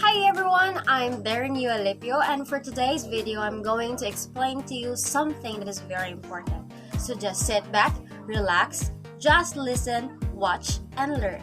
Hi everyone, I'm Dairen Alipio, and for today's video, I'm going to explain to you something that is very important. So just sit back, relax, just listen, watch, and learn.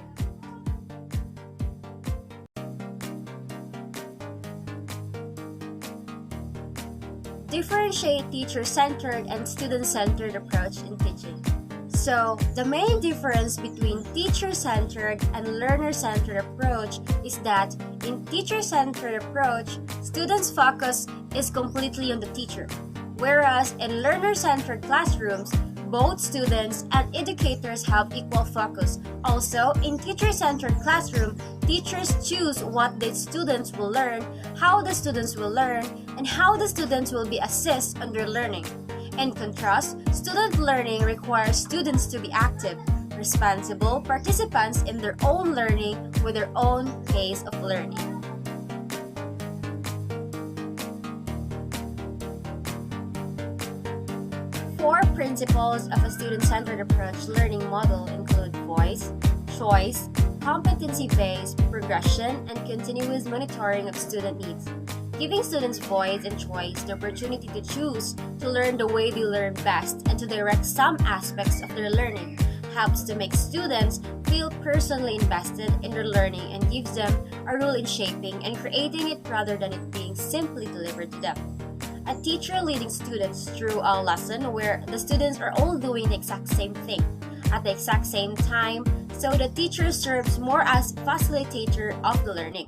Differentiate teacher-centered and student-centered approach in teaching. So, the main difference between teacher-centered and learner-centered approach is that in teacher-centered approach, students' focus is completely on the teacher, whereas in learner-centered classrooms, both students and educators have equal focus. Also, in teacher-centered classroom, teachers choose what the students will learn, how the students will learn, and how the students will be assessed on their learning. In contrast, student learning requires students to be active, responsible participants in their own learning with their own pace of learning. Four principles of a student-centered approach learning model include voice, choice, competency-based, progression, and continuous monitoring of student needs. Giving students voice and choice, the opportunity to choose to learn the way they learn best and to direct some aspects of their learning, helps to make students feel personally invested in their learning and gives them a role in shaping and creating it rather than it being simply delivered to them. A teacher leading students through a lesson where the students are all doing the exact same thing at the exact same time, so the teacher serves more as facilitator of the learning,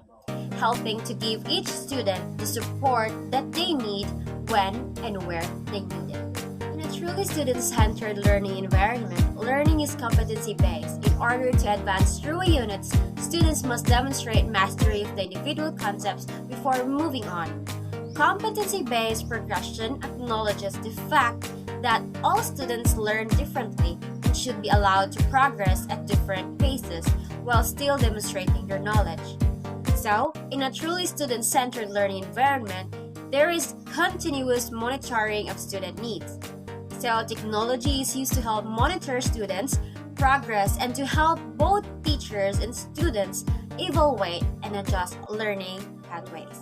helping to give each student the support that they need when and where they need it. In a truly student-centered learning environment, learning is competency-based. In order to advance through units, students must demonstrate mastery of the individual concepts before moving on. Competency-based progression acknowledges the fact that all students learn differently and should be allowed to progress at different paces while still demonstrating their knowledge. So, in a truly student-centered learning environment, there is continuous monitoring of student needs. So, technology is used to help monitor students' progress and to help both teachers and students evaluate and adjust learning pathways.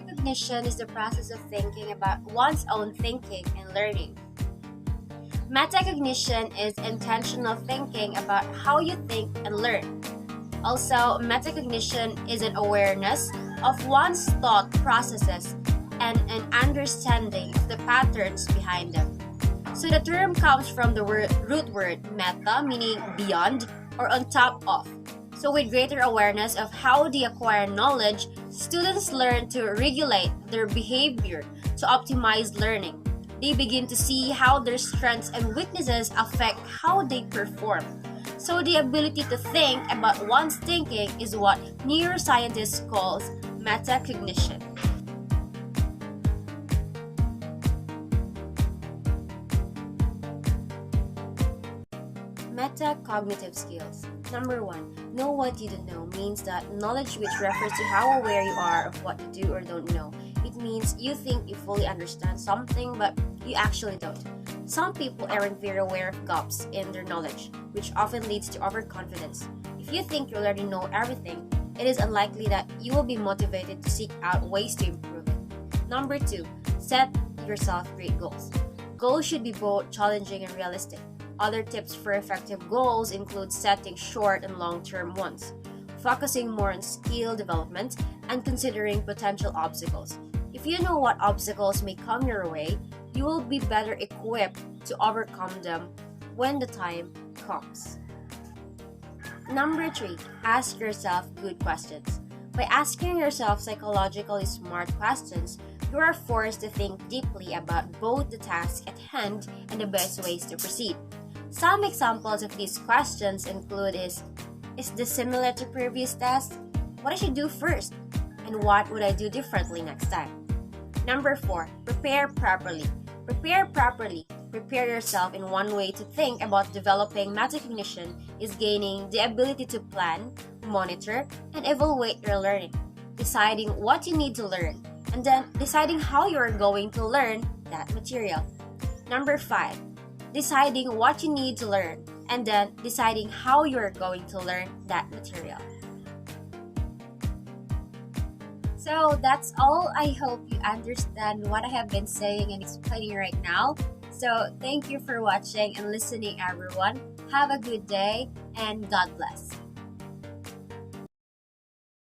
Recognition is the process of thinking about one's own thinking and learning. Metacognition is intentional thinking about how you think and learn. Also, metacognition is an awareness of one's thought processes and an understanding of the patterns behind them. So the term comes from the root word meta, meaning beyond or on top of. So with greater awareness of how they acquire knowledge, students learn to regulate their behavior to optimize learning. They begin to see how their strengths and weaknesses affect how they perform. So the ability to think about one's thinking is what neuroscientists call metacognition. Metacognitive skills. Number 1, know what you don't know means that knowledge which refers to how aware you are of what you do or don't know. It means you think you fully understand something, but you actually don't. Some people aren't very aware of gaps in their knowledge, which often leads to overconfidence. If you think you already know everything, it is unlikely that you will be motivated to seek out ways to improve it. Number 2, set yourself great goals. Goals should be both challenging and realistic. Other tips for effective goals include setting short and long-term ones, focusing more on skill development, and considering potential obstacles. If you know what obstacles may come your way, you will be better equipped to overcome them when the time comes. Number 3, ask yourself good questions. By asking yourself psychologically smart questions, you are forced to think deeply about both the task at hand and the best ways to proceed. Some examples of these questions include is this similar to previous tests? What I should do first? And what would I do differently next time? Number 4, prepare properly. Prepare properly. Prepare yourself in one way to think about developing metacognition is gaining the ability to plan, monitor, and evaluate your learning, deciding what you need to learn, and then deciding how you are going to learn that material. Number 5, deciding what you need to learn and then deciding how you're going to learn that material. So that's all. I hope you understand what I have been saying and explaining right now. So thank you for watching and listening, everyone. Have a good day and God bless.